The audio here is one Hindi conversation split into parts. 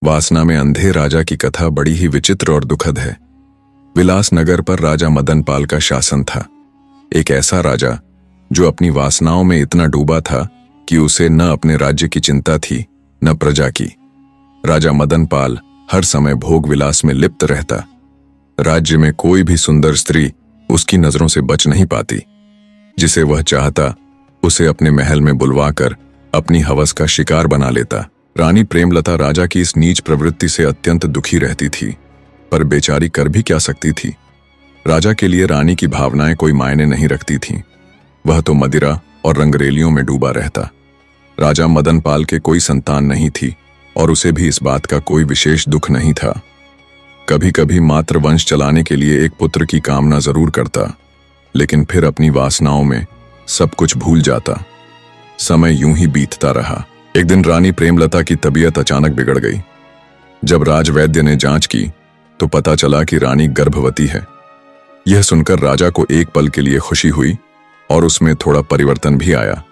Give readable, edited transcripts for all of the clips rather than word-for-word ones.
वासना में अंधे राजा की कथा बड़ी ही विचित्र और दुखद है। विलास नगर पर राजा मदनपाल का शासन था। एक ऐसा राजा जो अपनी वासनाओं में इतना डूबा था कि उसे न अपने राज्य की चिंता थी न प्रजा की। राजा मदनपाल हर समय भोग विलास में लिप्त रहता। राज्य में कोई भी सुंदर स्त्री उसकी नजरों से बच नहीं पाती। जिसे वह चाहता उसे अपने महल में बुलवाकर अपनी हवस का शिकार बना लेता। रानी प्रेमलता राजा की इस नीच प्रवृत्ति से अत्यंत दुखी रहती थी, पर बेचारी कर भी क्या सकती थी। राजा के लिए रानी की भावनाएं कोई मायने नहीं रखती थीं। वह तो मदिरा और रंगरेलियों में डूबा रहता। राजा मदनपाल के कोई संतान नहीं थी और उसे भी इस बात का कोई विशेष दुख नहीं था। कभी कभी मात्र वंश चलाने के लिए एक पुत्र की कामना जरूर करता, लेकिन फिर अपनी वासनाओं में सब कुछ भूल जाता। समय यूं ही बीतता रहा। एक दिन रानी प्रेमलता की तबीयत अचानक बिगड़ गई। जब राजवैद्य ने जांच की तो पता चला कि रानी गर्भवती है। यह सुनकर राजा को एक पल के लिए खुशी हुई और उसमें थोड़ा परिवर्तन भी आया,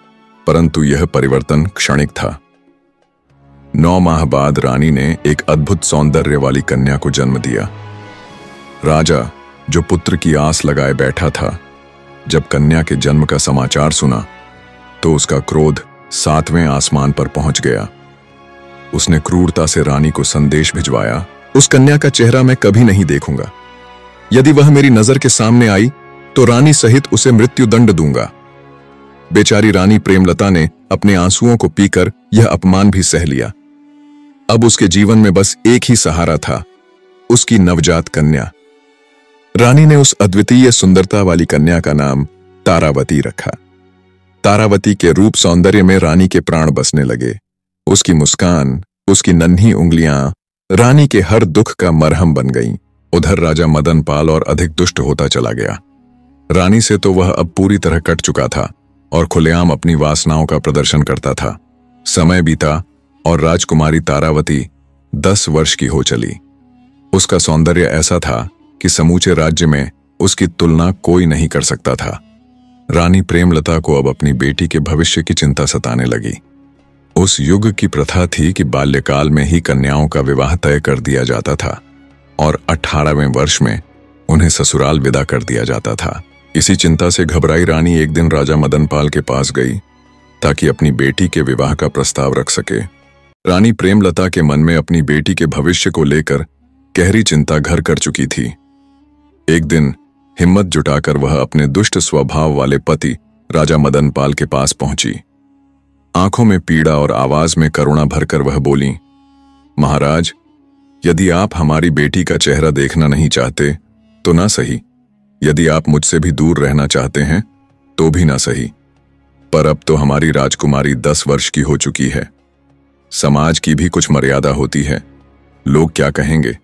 परंतु यह परिवर्तन क्षणिक था। 9 माह बाद रानी ने एक अद्भुत सौंदर्य वाली कन्या को जन्म दिया। राजा जो पुत्र की आस लगाए बैठा था, जब कन्या के जन्म का समाचार सुना तो उसका क्रोध 7वें आसमान पर पहुंच गया। उसने क्रूरता से रानी को संदेश भिजवाया, उस कन्या का चेहरा मैं कभी नहीं देखूंगा। यदि वह मेरी नजर के सामने आई तो रानी सहित उसे मृत्यु दंड दूंगा। बेचारी रानी प्रेमलता ने अपने आंसुओं को पीकर यह अपमान भी सह लिया। अब उसके जीवन में बस एक ही सहारा था, उसकी नवजात कन्या। रानी ने उस अद्वितीय सुंदरता वाली कन्या का नाम तारावती रखा। तारावती के रूप सौंदर्य में रानी के प्राण बसने लगे। उसकी मुस्कान, उसकी नन्ही उंगलियां रानी के हर दुख का मरहम बन गईं। उधर राजा मदनपाल और अधिक दुष्ट होता चला गया। रानी से तो वह अब पूरी तरह कट चुका था और खुलेआम अपनी वासनाओं का प्रदर्शन करता था। समय बीता और राजकुमारी तारावती 10 वर्ष की हो चली। उसका सौंदर्य ऐसा था कि समूचे राज्य में उसकी तुलना कोई नहीं कर सकता था। रानी प्रेमलता को अब अपनी बेटी के भविष्य की चिंता सताने लगी। उस युग की प्रथा थी कि बाल्यकाल में ही कन्याओं का विवाह तय कर दिया जाता था और 18वें वर्ष में उन्हें ससुराल विदा कर दिया जाता था। इसी चिंता से घबराई रानी एक दिन राजा मदनपाल के पास गई ताकि अपनी बेटी के विवाह का प्रस्ताव रख सके। रानी प्रेमलता के मन में अपनी बेटी के भविष्य को लेकर गहरी चिंता घर कर चुकी थी। एक दिन हिम्मत जुटाकर वह अपने दुष्ट स्वभाव वाले पति राजा मदनपाल के पास पहुंची। आंखों में पीड़ा और आवाज में करुणा भरकर वह बोली, महाराज, यदि आप हमारी बेटी का चेहरा देखना नहीं चाहते तो ना सही। यदि आप मुझसे भी दूर रहना चाहते हैं तो भी ना सही। पर अब तो हमारी राजकुमारी 10 वर्ष की हो चुकी है। समाज की भी कुछ मर्यादा होती है। लोग क्या कहेंगे?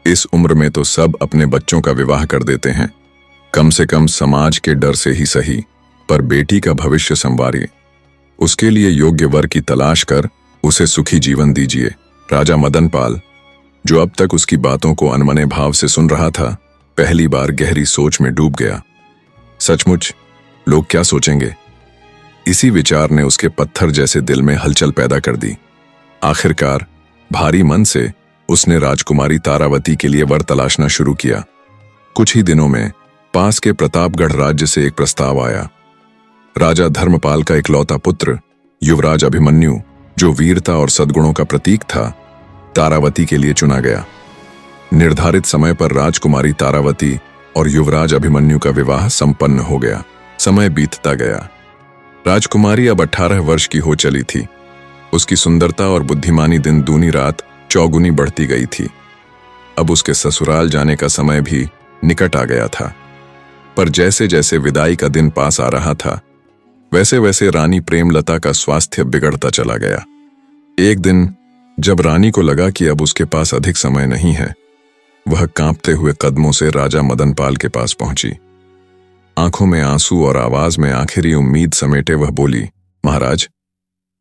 इस उम्र में तो सब अपने बच्चों का विवाह कर देते हैं। कम से कम समाज के डर से ही सही, पर बेटी का भविष्य संवारिए। उसके लिए योग्य वर की तलाश कर उसे सुखी जीवन दीजिए। राजा मदनपाल, जो अब तक उसकी बातों को अनमने भाव से सुन रहा था, पहली बार गहरी सोच में डूब गया। सचमुच लोग क्या सोचेंगे? इसी विचार ने उसके पत्थर जैसे दिल में हलचल पैदा कर दी। आखिरकार भारी मन से उसने राजकुमारी तारावती के लिए वर तलाशना शुरू किया। कुछ ही दिनों में पास के प्रतापगढ़ राज्य से एक प्रस्ताव आया। राजा धर्मपाल का इकलौता पुत्र युवराज अभिमन्यु, जो वीरता और सद्गुणों का प्रतीक था, तारावती के लिए चुना गया। निर्धारित समय पर राजकुमारी तारावती और युवराज अभिमन्यु का विवाह संपन्न हो गया। समय बीतता गया। राजकुमारी अब 18 वर्ष की हो चली थी। उसकी सुंदरता और बुद्धिमानी दिन दूनी रात चौगुनी बढ़ती गई थी। अब उसके ससुराल जाने का समय भी निकट आ गया था। पर जैसे जैसे विदाई का दिन पास आ रहा था, वैसे वैसे रानी प्रेमलता का स्वास्थ्य बिगड़ता चला गया। एक दिन जब रानी को लगा कि अब उसके पास अधिक समय नहीं है, वह कांपते हुए कदमों से राजा मदनपाल के पास पहुंची। आंखों में आंसू और आवाज में आखिरी उम्मीद समेटे वह बोली, महाराज,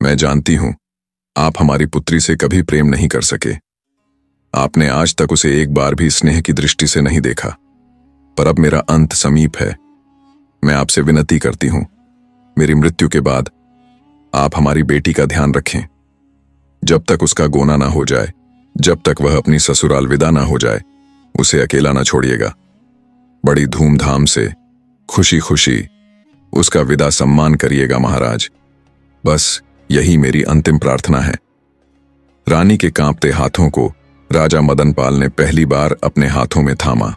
मैं जानती हूं आप हमारी पुत्री से कभी प्रेम नहीं कर सके। आपने आज तक उसे एक बार भी स्नेह की दृष्टि से नहीं देखा, पर अब मेरा अंत समीप है। मैं आपसे विनती करती हूं, मेरी मृत्यु के बाद आप हमारी बेटी का ध्यान रखें। जब तक उसका गोना ना हो जाए, जब तक वह अपनी ससुराल विदा ना हो जाए उसे अकेला ना छोड़िएगा। बड़ी धूमधाम से खुशी खुशी उसका विदा सम्मान करिएगा महाराज। बस यही मेरी अंतिम प्रार्थना है। रानी के कांपते हाथों को राजा मदनपाल ने पहली बार अपने हाथों में थामा।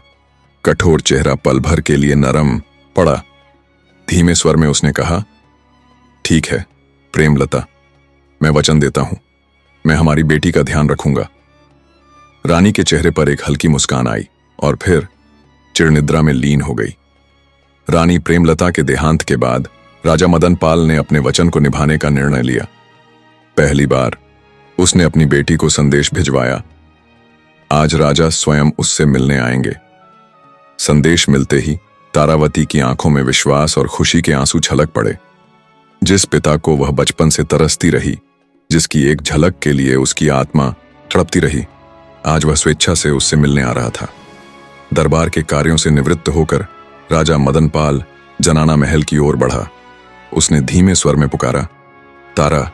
कठोर चेहरा पल भर के लिए नरम पड़ा। धीमे स्वर में उसने कहा, ठीक है प्रेमलता, मैं वचन देता हूं, मैं हमारी बेटी का ध्यान रखूंगा। रानी के चेहरे पर एक हल्की मुस्कान आई और फिर चिरनिद्रा में लीन हो गई। रानी प्रेमलता के देहांत के बाद राजा मदनपाल ने अपने वचन को निभाने का निर्णय लिया। पहली बार उसने अपनी बेटी को संदेश भिजवाया, आज राजा स्वयं उससे मिलने आएंगे। संदेश मिलते ही तारावती की आंखों में विश्वास और खुशी के आंसू छलक पड़े। जिस पिता को वह बचपन से तरसती रही, जिसकी एक झलक के लिए उसकी आत्मा तड़पती रही, आज वह स्वेच्छा से उससे मिलने आ रहा था। दरबार के कार्यों से निवृत्त होकर राजा मदनपाल जनाना महल की ओर बढ़ा। उसने धीमे स्वर में पुकारा, तारा।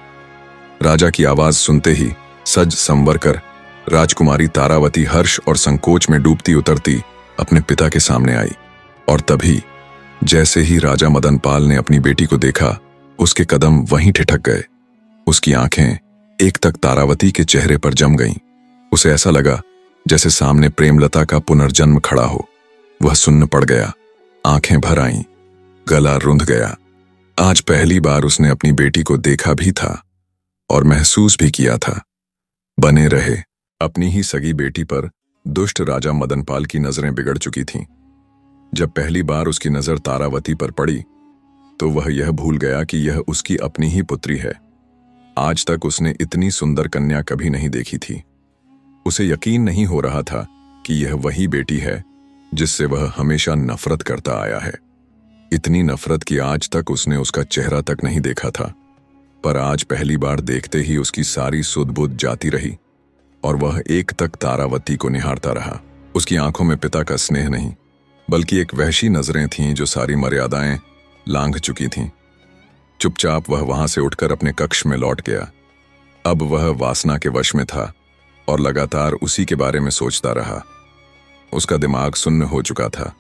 राजा की आवाज सुनते ही सज संवर कर राजकुमारी तारावती हर्ष और संकोच में डूबती उतरती अपने पिता के सामने आई। और तभी जैसे ही राजा मदनपाल ने अपनी बेटी को देखा, उसके कदम वहीं ठिठक गए। उसकी आंखें एक तक तारावती के चेहरे पर जम गईं। उसे ऐसा लगा जैसे सामने प्रेमलता का पुनर्जन्म खड़ा हो। वह सुन्न पड़ गया, आंखें भर आईं, गला रुंध गया। आज पहली बार उसने अपनी बेटी को देखा भी था और महसूस भी किया था। बने रहे अपनी ही सगी बेटी पर दुष्ट राजा मदनपाल की नजरें बिगड़ चुकी थीं। जब पहली बार उसकी नजर तारावती पर पड़ी तो वह यह भूल गया कि यह उसकी अपनी ही पुत्री है। आज तक उसने इतनी सुंदर कन्या कभी नहीं देखी थी। उसे यकीन नहीं हो रहा था कि यह वही बेटी है जिससे वह हमेशा नफरत करता आया है। इतनी नफरत कि आज तक उसने उसका चेहरा तक नहीं देखा था, पर आज पहली बार देखते ही उसकी सारी सुध-बुध जाती रही और वह एक तक तारावती को निहारता रहा। उसकी आंखों में पिता का स्नेह नहीं, बल्कि एक वहशी नजरें थीं जो सारी मर्यादाएं लांघ चुकी थीं। चुपचाप वह वहां से उठकर अपने कक्ष में लौट गया। अब वह वासना के वश में था और लगातार उसी के बारे में सोचता रहा। उसका दिमाग सुन्न हो चुका था।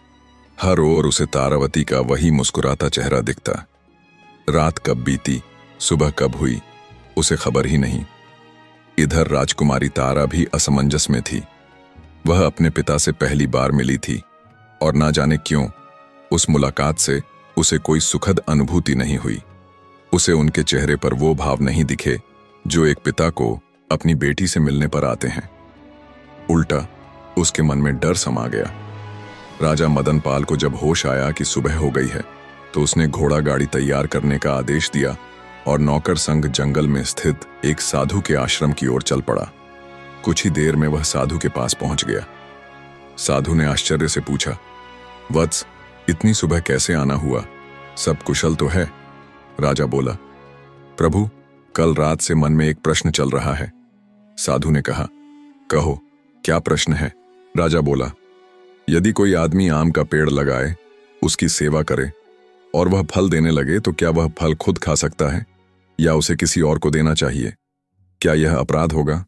हर ओर उसे तारावती का वही मुस्कुराता चेहरा दिखता। रात कब बीती, सुबह कब हुई, उसे खबर ही नहीं। इधर राजकुमारी तारा भी असमंजस में थी। वह अपने पिता से पहली बार मिली थी और ना जाने क्यों उस मुलाकात से उसे कोई सुखद अनुभूति नहीं हुई। उसे उनके चेहरे पर वो भाव नहीं दिखे जो एक पिता को अपनी बेटी से मिलने पर आते हैं। उल्टा उसके मन में डर समा गया। राजा मदनपाल को जब होश आया कि सुबह हो गई है तो उसने घोड़ा गाड़ी तैयार करने का आदेश दिया और नौकर संग जंगल में स्थित एक साधु के आश्रम की ओर चल पड़ा। कुछ ही देर में वह साधु के पास पहुंच गया। साधु ने आश्चर्य से पूछा, वत्स, इतनी सुबह कैसे आना हुआ? सब कुशल तो है? राजा बोला, प्रभु, कल रात से मन में एक प्रश्न चल रहा है। साधु ने कहा, कहो, क्या प्रश्न है? राजा बोला, यदि कोई आदमी आम का पेड़ लगाए, उसकी सेवा करे और वह फल देने लगे तो क्या वह फल खुद खा सकता है या उसे किसी और को देना चाहिए? क्या यह अपराध होगा?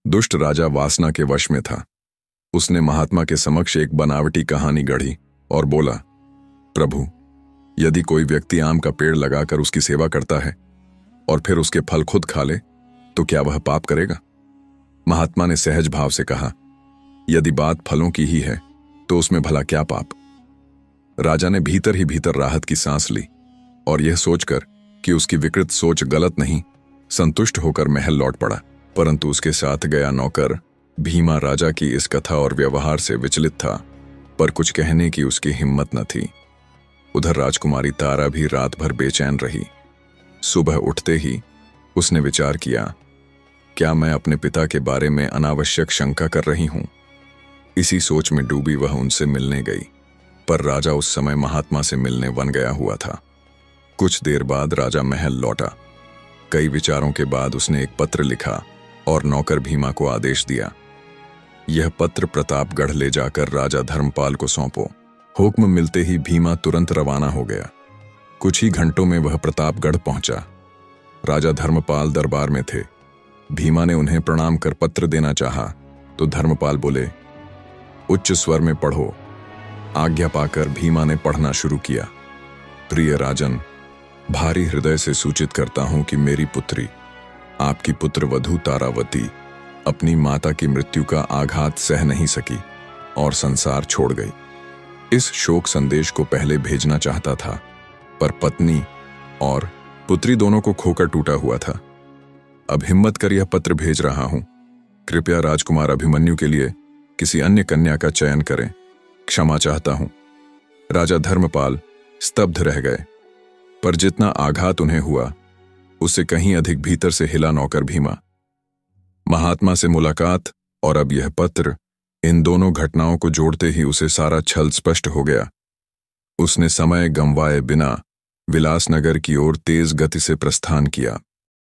दुष्ट राजा वासना के वश में था। उसने महात्मा के समक्ष एक बनावटी कहानी गढ़ी और बोला, प्रभु, यदि कोई व्यक्ति आम का पेड़ लगाकर उसकी सेवा करता है और फिर उसके फल खुद खा ले तो क्या वह पाप करेगा? महात्मा ने सहज भाव से कहा, यदि बात फलों की ही है तो उसमें भला क्या पाप? राजा ने भीतर ही भीतर राहत की सांस ली और यह सोचकर कि उसकी विकृत सोच गलत नहीं, संतुष्ट होकर महल लौट पड़ा। परंतु उसके साथ गया नौकर भीमा राजा की इस कथा और व्यवहार से विचलित था, पर कुछ कहने की उसकी हिम्मत न थी। उधर राजकुमारी तारा भी रात भर बेचैन रही। सुबह उठते ही उसने विचार किया, क्या मैं अपने पिता के बारे में अनावश्यक शंका कर रही हूं? इसी सोच में डूबी वह उनसे मिलने गई, पर राजा उस समय महात्मा से मिलने वन गया हुआ था। कुछ देर बाद राजा महल लौटा। कई विचारों के बाद उसने एक पत्र लिखा और नौकर भीमा को आदेश दिया, यह पत्र प्रतापगढ़ ले जाकर राजा धर्मपाल को सौंपो। हुक्म मिलते ही भीमा तुरंत रवाना हो गया। कुछ ही घंटों में वह प्रतापगढ़ पहुंचा। राजा धर्मपाल दरबार में थे। भीमा ने उन्हें प्रणाम कर पत्र देना चाहा तो धर्मपाल बोले, उच्च स्वर में पढ़ो। आज्ञा पाकर भीमा ने पढ़ना शुरू किया। प्रिय राजन, भारी हृदय से सूचित करता हूं कि मेरी पुत्री, आपकी पुत्र वधू तारावती, अपनी माता की मृत्यु का आघात सह नहीं सकी और संसार छोड़ गई। इस शोक संदेश को पहले भेजना चाहता था, पर पत्नी और पुत्री दोनों को खोकर टूटा हुआ था। अब हिम्मत कर यह पत्र भेज रहा हूं। कृपया राजकुमार अभिमन्यु के लिए किसी अन्य कन्या का चयन करें। क्षमा चाहता हूं। राजा धर्मपाल स्तब्ध रह गए, पर जितना आघात उन्हें हुआ उससे कहीं अधिक भीतर से हिला नौकर भीमा। महात्मा से मुलाकात और अब यह पत्र, इन दोनों घटनाओं को जोड़ते ही उसे सारा छल स्पष्ट हो गया। उसने समय गंवाए बिना विलासनगर की ओर तेज गति से प्रस्थान किया।